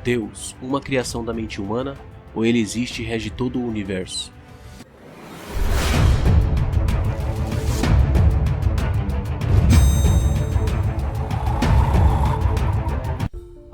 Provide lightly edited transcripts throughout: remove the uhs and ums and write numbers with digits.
Deus, uma criação da mente humana, ou ele existe e rege todo o universo?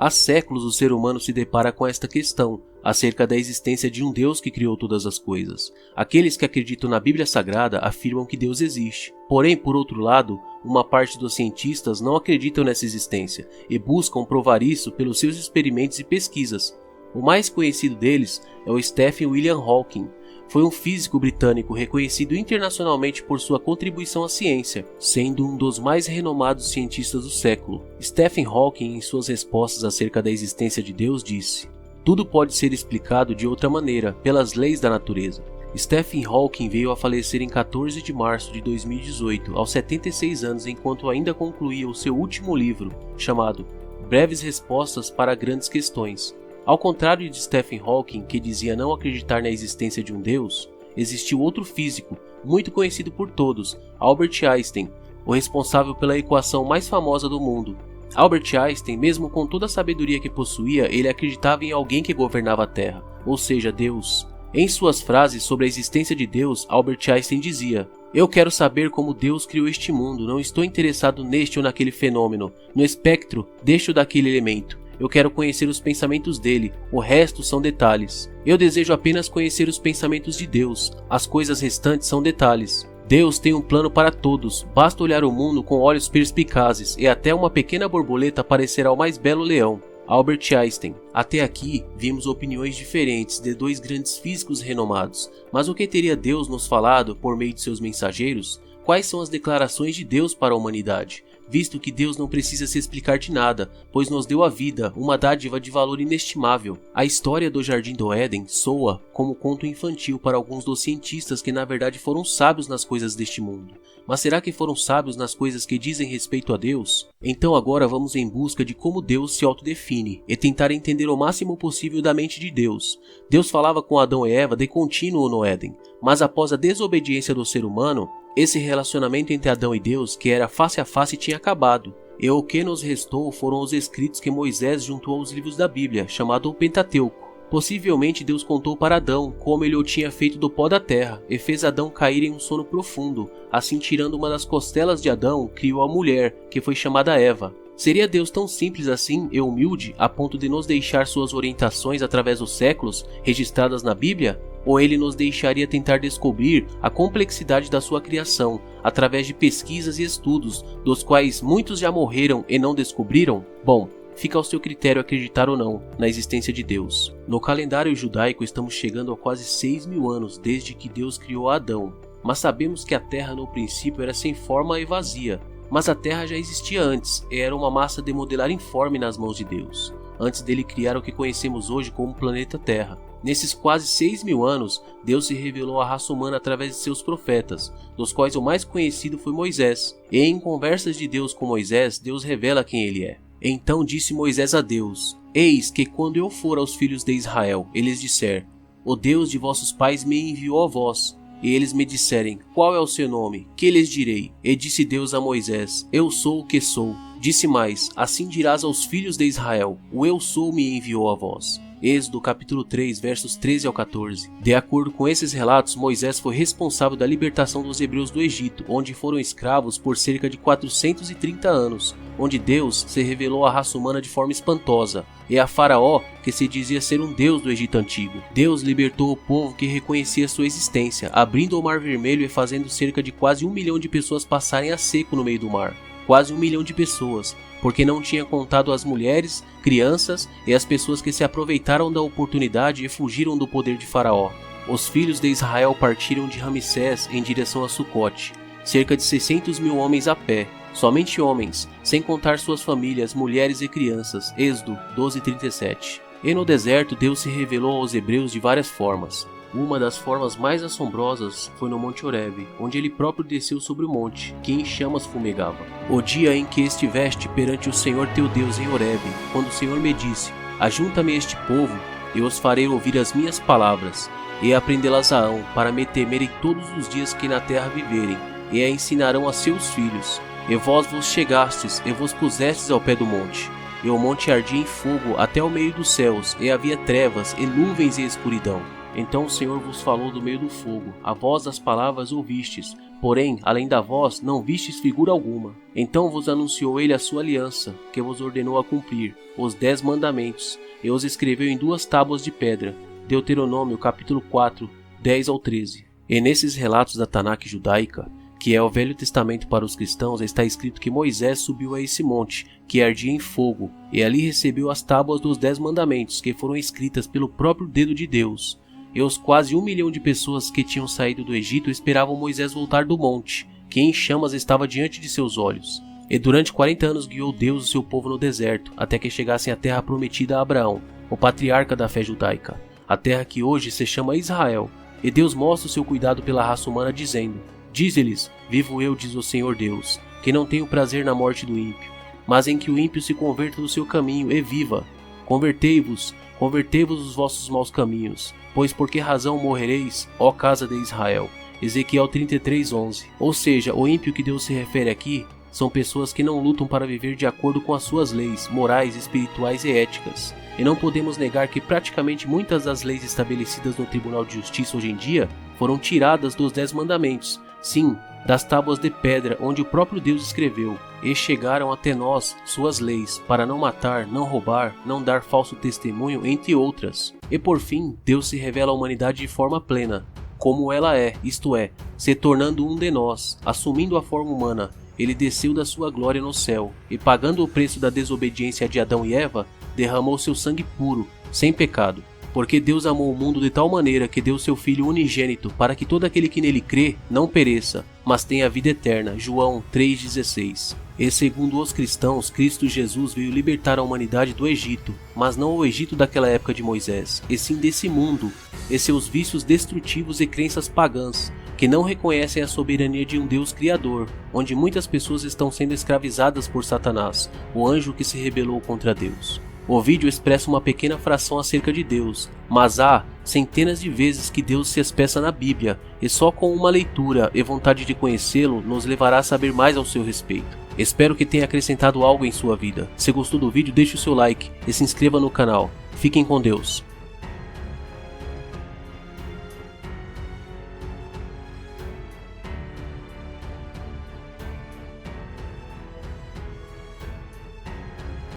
Há séculos o ser humano se depara com esta questão, acerca da existência de um Deus que criou todas as coisas. Aqueles que acreditam na Bíblia Sagrada afirmam que Deus existe. Porém, por outro lado, uma parte dos cientistas não acreditam nessa existência e buscam provar isso pelos seus experimentos e pesquisas. O mais conhecido deles é o Stephen William Hawking. Foi um físico britânico reconhecido internacionalmente por sua contribuição à ciência, sendo um dos mais renomados cientistas do século. Stephen Hawking, em suas respostas acerca da existência de Deus, disse: "Tudo pode ser explicado de outra maneira, pelas leis da natureza." Stephen Hawking veio a falecer em 14 de março de 2018, aos 76 anos, enquanto ainda concluía o seu último livro, chamado Breves Respostas para Grandes Questões. Ao contrário de Stephen Hawking, que dizia não acreditar na existência de um Deus, existiu outro físico, muito conhecido por todos, Albert Einstein, o responsável pela equação mais famosa do mundo. Albert Einstein, mesmo com toda a sabedoria que possuía, ele acreditava em alguém que governava a Terra, ou seja, Deus. Em suas frases sobre a existência de Deus, Albert Einstein dizia: "Eu quero saber como Deus criou este mundo, não estou interessado neste ou naquele fenômeno, no espectro deste ou daquele elemento. Eu quero conhecer os pensamentos dele, o resto são detalhes. Eu desejo apenas conhecer os pensamentos de Deus, as coisas restantes são detalhes. Deus tem um plano para todos, basta olhar o mundo com olhos perspicazes e até uma pequena borboleta parecerá o mais belo leão." Albert Einstein. Até aqui, vimos opiniões diferentes de dois grandes físicos renomados, mas o que teria Deus nos falado por meio de seus mensageiros? Quais são as declarações de Deus para a humanidade? Visto que Deus não precisa se explicar de nada, pois nos deu a vida, uma dádiva de valor inestimável. A história do Jardim do Éden soa como conto infantil para alguns dos cientistas que na verdade foram sábios nas coisas deste mundo. Mas será que foram sábios nas coisas que dizem respeito a Deus? Então agora vamos em busca de como Deus se autodefine e tentar entender o máximo possível da mente de Deus. Deus falava com Adão e Eva de contínuo no Éden, mas após a desobediência do ser humano, esse relacionamento entre Adão e Deus, que era face a face, tinha acabado. E o que nos restou foram os escritos que Moisés juntou aos livros da Bíblia, chamado o Pentateuco. Possivelmente Deus contou para Adão como ele o tinha feito do pó da terra, e fez Adão cair em um sono profundo. Assim, tirando uma das costelas de Adão, criou a mulher, que foi chamada Eva. Seria Deus tão simples assim e humilde, a ponto de nos deixar suas orientações através dos séculos, registradas na Bíblia? Ou ele nos deixaria tentar descobrir a complexidade da sua criação, através de pesquisas e estudos, dos quais muitos já morreram e não descobriram? Bom, fica ao seu critério acreditar ou não na existência de Deus. No calendário judaico estamos chegando a quase 6.000 anos desde que Deus criou Adão, mas sabemos que a Terra no princípio era sem forma e vazia. Mas a Terra já existia antes e era uma massa de modelar informe nas mãos de Deus, antes dele criar o que conhecemos hoje como planeta Terra. Nesses quase 6.000 anos, Deus se revelou à raça humana através de seus profetas, dos quais o mais conhecido foi Moisés. E em conversas de Deus com Moisés, Deus revela quem ele é. Então disse Moisés a Deus: "Eis que quando eu for aos filhos de Israel, eles disser: O Deus de vossos pais me enviou a vós. E eles me disserem: Qual é o seu nome? Que lhes direi? E disse Deus a Moisés: Eu sou o que sou. Disse mais: Assim dirás aos filhos de Israel: O Eu sou me enviou a vós." Êxodo capítulo 3, versos 13 ao 14. De acordo com esses relatos, Moisés foi responsável da libertação dos hebreus do Egito, onde foram escravos por cerca de 430 anos, onde Deus se revelou à raça humana de forma espantosa, e a Faraó, que se dizia ser um deus do Egito antigo. Deus libertou o povo que reconhecia sua existência, abrindo o Mar Vermelho e fazendo cerca de quase 1 milhão de pessoas passarem a seco no meio do mar. Quase 1 milhão de pessoas, porque não tinha contado as mulheres, crianças e as pessoas que se aproveitaram da oportunidade e fugiram do poder de Faraó. Os filhos de Israel partiram de Ramsés em direção a Sucote, cerca de 600.000 homens a pé, somente homens, sem contar suas famílias, mulheres e crianças. Êxodo 12:37. E no deserto Deus se revelou aos hebreus de várias formas. Uma das formas mais assombrosas foi no Monte Horebe, onde ele próprio desceu sobre o monte, que em chamas fumegava. O dia em que estiveste perante o Senhor teu Deus em Horebe, quando o Senhor me disse: Ajunta-me este povo, eu os farei ouvir as minhas palavras, e aprendê-las-ão, para me temerem todos os dias que na terra viverem, e a ensinarão a seus filhos. E vós vos chegastes, e vos pusestes ao pé do monte. e o monte ardia em fogo até o meio dos céus, e havia trevas, e nuvens e escuridão. Então o Senhor vos falou do meio do fogo, a voz das palavras ouvistes, porém, além da voz, não vistes figura alguma. Então vos anunciou ele a sua aliança, que vos ordenou a cumprir, os 10 mandamentos, e os escreveu em 2 tábuas de pedra. Deuteronômio capítulo 4, 10 ao 13. E nesses relatos da Tanakh judaica, que é o Velho Testamento para os cristãos, está escrito que Moisés subiu a esse monte, que ardia em fogo, e ali recebeu as tábuas dos 10 mandamentos, que foram escritas pelo próprio dedo de Deus. E os quase 1 milhão de pessoas que tinham saído do Egito esperavam Moisés voltar do monte, que em chamas estava diante de seus olhos. E durante 40 anos guiou Deus o seu povo no deserto, até que chegassem à terra prometida a Abraão, o patriarca da fé judaica, a terra que hoje se chama Israel. E Deus mostra o seu cuidado pela raça humana, dizendo: Dize-lhes, vivo eu, diz o Senhor Deus, que não tenho prazer na morte do ímpio, mas em que o ímpio se converta do seu caminho e viva. Convertei-vos dos vossos maus caminhos, pois por que razão morrereis, ó casa de Israel? Ezequiel 33:11. Ou seja, o ímpio que Deus se refere aqui são pessoas que não lutam para viver de acordo com as suas leis morais, espirituais e éticas. E não podemos negar que praticamente muitas das leis estabelecidas no Tribunal de Justiça hoje em dia foram tiradas dos 10 mandamentos, sim, das tábuas de pedra onde o próprio Deus escreveu, e chegaram até nós, suas leis, para não matar, não roubar, não dar falso testemunho, entre outras. E por fim, Deus se revela à humanidade de forma plena, como ela é, isto é, se tornando um de nós, assumindo a forma humana. Ele desceu da sua glória no céu, e pagando o preço da desobediência de Adão e Eva, derramou seu sangue puro, sem pecado. Porque Deus amou o mundo de tal maneira que deu seu Filho unigênito, para que todo aquele que nele crê não pereça, mas tenha vida eterna. João 3,16. E segundo os cristãos, Cristo Jesus veio libertar a humanidade do Egito, mas não o Egito daquela época de Moisés, e sim desse mundo, e seus vícios destrutivos e crenças pagãs, que não reconhecem a soberania de um Deus criador, onde muitas pessoas estão sendo escravizadas por Satanás, o anjo que se rebelou contra Deus. O vídeo expressa uma pequena fração acerca de Deus, mas há centenas de vezes que Deus se expressa na Bíblia, e só com uma leitura e vontade de conhecê-lo nos levará a saber mais ao seu respeito. Espero que tenha acrescentado algo em sua vida. Se gostou do vídeo, deixe o seu like e se inscreva no canal. Fiquem com Deus.